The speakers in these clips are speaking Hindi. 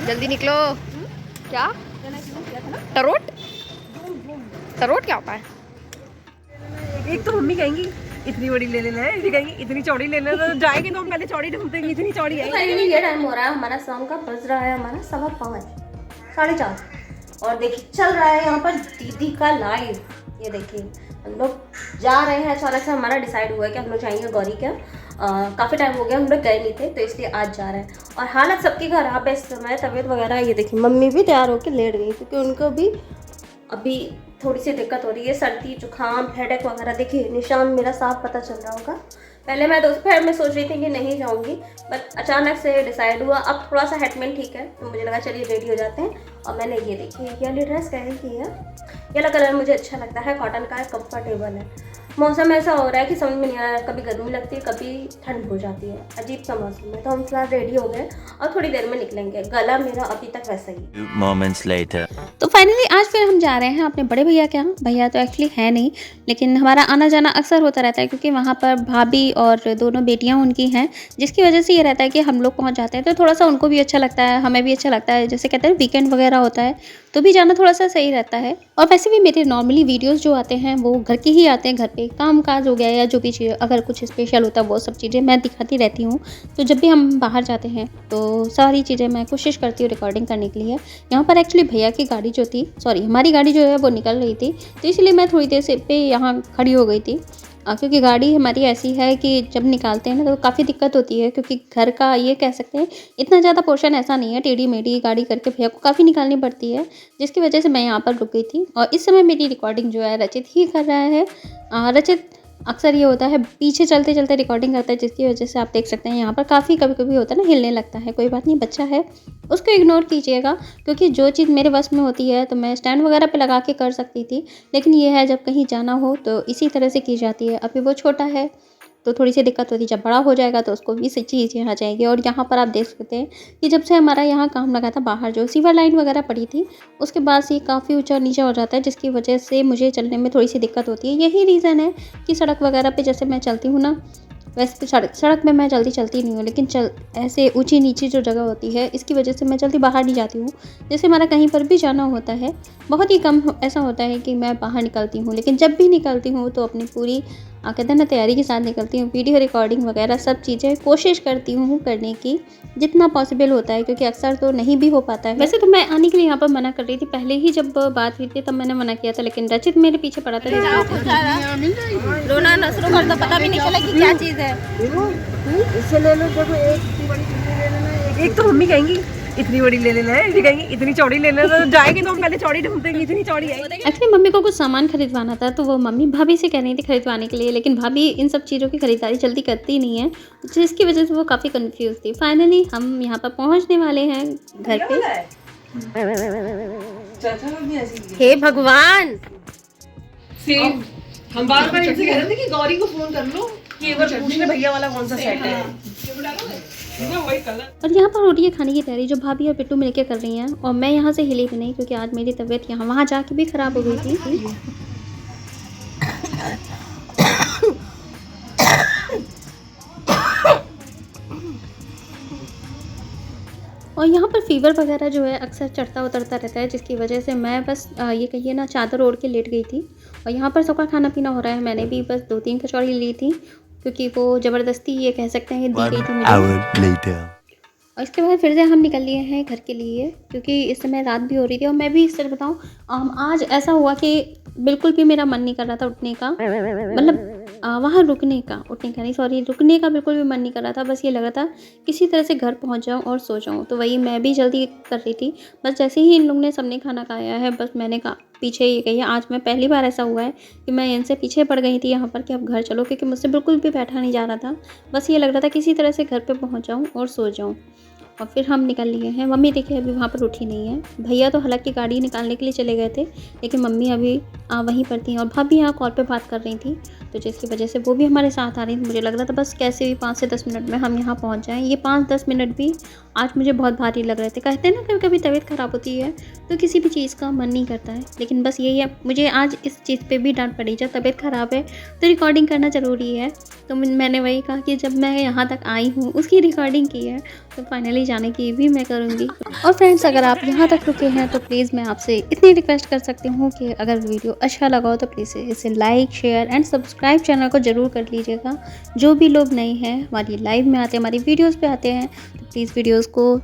जल्दी निकलो। क्या तरोट? तरोट क्या होता है? एक तो मम्मी कहेंगी इतनी बड़ी ले लेना है, इतनी कहेंगी इतनी चौड़ी ले लेना, तो जाएंगे तो हम पहले चौड़ी ढूंढते हैं, इतनी चौड़ी है। फाइनली ये टाइम हो रहा है हमारा शाम का, बज रहा है हमारा 5:15, 4:30। और देखिए चल रहा है यहाँ पर दीदी का लाइव। ये देखिए हम लोग जा रहे हैं, अचानक से हमारा डिसाइड हुआ है कि हम लोग जाएंगे गौरी के। काफ़ी टाइम हो गया हम लोग गए नहीं थे, तो इसलिए आज जा रहे हैं। और हालत सबकी खराब है इस समय, तबीयत वगैरह। ये देखिए मम्मी भी तैयार होकर लेट गई क्योंकि उनको भी अभी थोड़ी सी दिक्कत हो रही है, सर्दी जुकाम हेडेक वगैरह। देखिए निशान मेरा साफ पता चल रहा होगा। पहले मैं दोपहर में सोच रही थी कि नहीं जाऊंगी, बट अचानक से डिसाइड हुआ। अब थोड़ा सा हेडमेंट ठीक है, तो मुझे लगा चलिए रेडी हो जाते हैं। और मैंने ये देखिए ये वाली ड्रेस कैसे की है, ये वाला कलर मुझे अच्छा लगता है, कॉटन का है, कंफर्टेबल है। मौसम ऐसा हो रहा है कि समझ में नहीं आ रहा, कभी गर्मी लगती है कभी ठंड हो जाती है, अजीब सा मौसम है। तो हम फिलहाल रेडी हो गए और थोड़ी देर में निकलेंगे। गला मेरा अभी तक वैसा ही। 2 moments later. तो फाइनली आज फिर हम जा रहे हैं अपने बड़े भैया के यहाँ। भैया तो एक्चुअली है नहीं, लेकिन हमारा आना जाना अक्सर होता रहता है क्योंकि वहाँ पर भाभी और दोनों बेटियाँ उनकी हैं, जिसकी वजह से ये रहता है कि हम लोग पहुँच जाते हैं। तो थोड़ा सा उनको भी अच्छा लगता है, हमें भी अच्छा लगता है। जैसे कहते हैं वीकेंड वगैरह होता है तो भी जाना थोड़ा सा सही रहता है। और वैसे भी मेरे नॉर्मली वीडियोस जो आते हैं वो घर के ही आते हैं, घर पे काम काज हो गया या जो भी चीज़ अगर कुछ स्पेशल होता है वो सब चीज़ें मैं दिखाती रहती हूँ। तो जब भी हम बाहर जाते हैं तो सारी चीज़ें मैं कोशिश करती हूँ रिकॉर्डिंग करने के लिए। यहाँ पर एक्चुअली भैया की गाड़ी जो थी, सॉरी हमारी गाड़ी जो है वो निकल रही थी, तो इसलिए मैं थोड़ी देर से पे यहाँ खड़ी हो गई थी। क्योंकि गाड़ी हमारी ऐसी है कि जब निकालते हैं ना तो काफ़ी दिक्कत होती है, क्योंकि घर का ये कह सकते हैं इतना ज़्यादा पोर्शन ऐसा नहीं है, टेढ़ी मेढ़ी गाड़ी करके भैया को काफ़ी निकालनी पड़ती है, जिसकी वजह से मैं यहाँ पर रुक गई थी। और इस समय मेरी रिकॉर्डिंग जो है रचित ही कर रहा है। रचित अक्सर ये होता है पीछे चलते चलते रिकॉर्डिंग करता है, जिसकी वजह से आप देख सकते हैं यहाँ पर काफ़ी कभी कभी होता है ना हिलने लगता है। कोई बात नहीं, बच्चा है उसको इग्नोर कीजिएगा, क्योंकि जो चीज़ मेरे वश में होती है तो मैं स्टैंड वगैरह पे लगा के कर सकती थी, लेकिन ये है जब कहीं जाना हो तो इसी तरह से की जाती है। अभी वो छोटा है तो थोड़ी सी दिक्कत होती है, जब बड़ा हो जाएगा तो उसको भी चीज़ें आ जाएगी। और यहाँ पर आप देख सकते हैं कि जब से हमारा यहाँ काम लगा था, बाहर जो सीवर लाइन वगैरह पड़ी थी, उसके बाद से ये काफ़ी ऊंचा नीचा हो जाता है, जिसकी वजह से मुझे चलने में थोड़ी सी दिक्कत होती है। यही रीज़न है कि सड़क वगैरह पे जैसे मैं चलती हूँ ना, वैसे तो सड़क में मैं जल्दी चलती नहीं हूँ, लेकिन ऐसे ऊंची नीची जो जगह होती है इसकी वजह से मैं जल्दी बाहर नहीं जाती हूँ। जैसे हमारा कहीं पर भी जाना होता है, बहुत ही कम ऐसा होता है कि मैं बाहर निकलती हूँ, लेकिन जब भी निकलती हूँ तो अपनी पूरी कहते हैं ना तैयारी के साथ निकलती हूँ। वीडियो रिकॉर्डिंग वगैरह सब चीज़ें कोशिश करती हूँ करने की जितना पॉसिबल होता है, क्योंकि अक्सर तो नहीं भी हो पाता है। वैसे तो मैं आने के लिए यहाँ पर मना कर रही थी, पहले ही जब बात हुई थी तब मैंने मना किया था, लेकिन रचित मेरे पीछे पड़ा था। रोना न शुरू कर दो, पता भी नहीं चला कि क्या चीज़ है। इससे ले लो, देखो एक बड़ी ले लेना, एक तो मम्मी कहेंगी इतनी बड़ी ले लेना है, इतनी कहेंगी इतनी चौड़ी ले लेना, तो जाएंगे तो हम पहले चौड़ी ढूंढते हैं, इतनी चौड़ी है। एक्चुअली मम्मी को कुछ सामान खरीदवाना था, तो वो मम्मी भाभी से कह रही थी खरीदवाने के लिए, लेकिन भाभी इन सब चीज़ों की खरीदारी जल्दी करती नहीं है, जिसकी वजह से वो काफ़ी कंफ्यूज थी। फाइनली हम यहाँ पर पहुँचने वाले हैं घर पे। हे भगवान, सेम हम बार बार इनसे कह रहे थे कि गौरी को फोन कर लो कि एक बार पूछ ले भैया वाला कौन सा सेट है। और यहाँ पर हो रही है खाने की तैयारी, जो भाभी और पिट्टू मिलकर कर रही हैं, और मैं यहाँ से हिली भी नहीं क्योंकि आज मेरी तबीयत यहाँ वहाँ जाके भी ख़राब हो गई थी। और यहाँ पर फीवर वगैरह जो है अक्सर चढ़ता उतरता रहता है, जिसकी वजह से मैं बस ये कहिए ना चादर ओढ़ के लेट गई थी। और यहाँ पर सबका खाना पीना हो रहा है, मैंने भी बस 2-3 कचौड़ी ली थी, क्योंकि वो ज़बरदस्ती ये कह सकते हैं दी गई थी मुझे। और इसके बाद फिर से हम निकल लिए हैं घर के लिए, क्योंकि इस समय रात भी हो रही थी। और मैं भी इस तरह बताऊँ, आज ऐसा हुआ कि बिल्कुल भी मेरा मन नहीं कर रहा था उठने का, मतलब वहाँ रुकने का बिल्कुल भी मन नहीं कर रहा था। बस ये लग रहा था किसी तरह से घर पहुँच जाऊँ और सो जाऊँ, तो वही मैं भी जल्दी कर रही थी। बस जैसे ही इन लोग ने सबने खाना खाया है, बस मैंने कहा पीछे ये गई है। आज मैं पहली बार ऐसा हुआ है कि मैं इनसे पीछे पड़ गई थी यहाँ पर कि अब घर चलो, क्योंकि मुझसे बिल्कुल भी बैठा नहीं जा रहा था। बस ये लग रहा था किसी तरह से घर पर पहुँच जाऊँ और सो जाऊँ। और फिर हम निकल लिए हैं। मम्मी देखिए अभी वहाँ पर उठी नहीं है। भैया तो हालांकि गाड़ी निकालने के लिए चले गए थे, लेकिन मम्मी अभी वहीं पर थी। और भाभी यहाँ कॉल पे बात कर रही थी, तो जिसकी वजह से वो भी हमारे साथ आ रही थी। मुझे लग रहा था बस कैसे भी 5 से 10 मिनट में हम यहाँ पहुँच जाएँ। ये 5-10 मिनट भी आज मुझे बहुत भारी लग रहे थे। कहते हैं ना कभी कभी तबीयत ख़राब होती है तो किसी भी चीज़ का मन नहीं करता है, लेकिन बस यही है, मुझे आज इस चीज़ पे भी डांट पड़ी। जब तबीयत ख़राब है तो रिकॉर्डिंग करना ज़रूरी है, तो मैंने वही कहा कि जब मैं यहाँ तक आई हूँ उसकी रिकॉर्डिंग की है तो फाइनली जाने की भी मैं करूँगी। और फ्रेंड्स, अगर आप यहाँ तक रुके हैं तो प्लीज़ मैं आपसे इतनी रिक्वेस्ट कर सकती हूँ कि अगर वीडियो अच्छा लगा हो तो प्लीज़ इसे like, share and subscribe channel को ज़रूर कर लीजिएगा। जो भी लोग नए हैं, हमारी लाइव में आते हैं, हमारी वीडियोज़ पे आते हैं, तो प्लीज़ वीडियोज़ को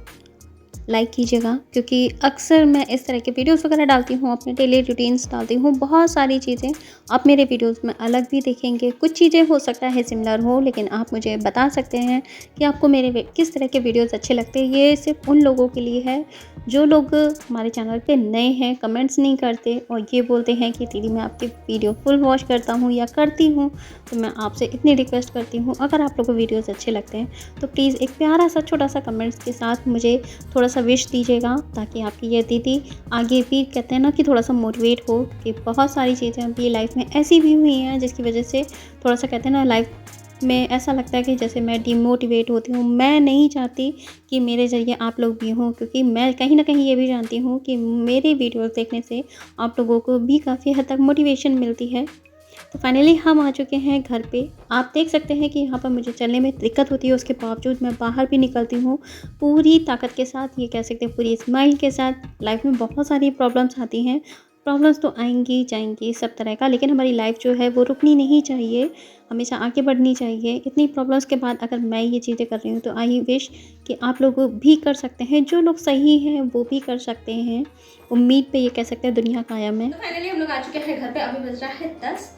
लाइक कीजिएगा, क्योंकि अक्सर मैं इस तरह के वीडियोस वगैरह डालती हूँ, अपने डेली रूटीन्स डालती हूँ, बहुत सारी चीज़ें आप मेरे वीडियोस में अलग भी देखेंगे। कुछ चीज़ें हो सकता है सिमिलर हो, लेकिन आप मुझे बता सकते हैं कि आपको मेरे किस तरह के वीडियोस अच्छे लगते हैं। ये सिर्फ उन लोगों के लिए है जो लोग हमारे चैनल पे नए हैं, कमेंट्स नहीं करते और ये बोलते हैं कि दीदी मैं आपकी वीडियो फुल वॉच करता हूँ या करती हूँ। तो मैं आपसे इतनी रिक्वेस्ट करती हूँ, अगर आप लोगों को वीडियोज़ अच्छे लगते हैं तो प्लीज़ एक प्यारा सा छोटा सा कमेंट्स के साथ मुझे थोड़ा सा विश दीजिएगा, ताकि आपकी ये दीदी आगे भी, कहते हैं ना, कि थोड़ा सा मोटिवेट हो। कि बहुत सारी चीज़ें अभी लाइफ में ऐसी भी हुई हैं जिसकी वजह से थोड़ा सा, कहते हैं ना, लाइफ में ऐसा लगता है कि जैसे मैं डिमोटिवेट होती हूँ। मैं नहीं चाहती कि मेरे ज़रिए आप लोग भी हों, क्योंकि मैं कहीं ना कहीं ये भी जानती हूँ कि मेरे वीडियोस देखने से आप लोगों को भी काफ़ी हद तक मोटिवेशन मिलती है। तो फाइनली हम आ चुके हैं घर पे। आप देख सकते हैं कि यहाँ पर मुझे चलने में दिक्कत होती है, उसके बावजूद मैं बाहर भी निकलती हूँ पूरी ताकत के साथ, ये कह सकते हैं पूरी स्माइल के साथ। लाइफ में बहुत सारी प्रॉब्लम्स आती हैं, प्रॉब्लम्स तो आएंगी जाएंगी सब तरह का, लेकिन हमारी लाइफ जो है वो रुकनी नहीं चाहिए, हमेशा आगे बढ़नी चाहिए। इतनी प्रॉब्लम्स के बाद अगर मैं ये चीज़ें कर रही हूँ तो आई विश कि आप लोग भी कर सकते हैं, जो लोग सही हैं वो भी कर सकते हैं। उम्मीद पे ये कह सकते हैं दुनिया कायम है। तो फाइनली हम लोग आ चुके हैं घर पे। अभी बज रहा है 10।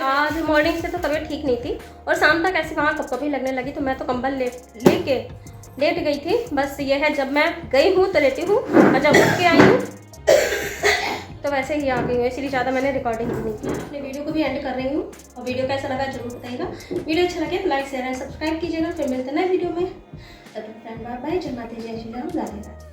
आज मॉर्निंग से तो तबीयत ठीक नहीं थी और शाम तक ऐसे वहाँ कपकपी लगने लगी, तो मैं तो कंबल लेके लेट गई थी। बस ये है, जब मैं गई हूँ तो लेटी हूँ और जब उठ के आई हूँ तो वैसे ही आ गई हूँ, इसलिए ज़्यादा मैंने रिकॉर्डिंग नहीं की। अपने वीडियो को भी एंड कर रही हूँ और वीडियो कैसा लगा जरूर बताइएगा। वीडियो अच्छा लगे तो लाइक, शेयर एंड सब्सक्राइब कीजिएगा। फिर मिलते हैं नए वीडियो में। तब तक फ्रेंड बाय बाय। जय माता दी, जय श्री राम, राधे राधे।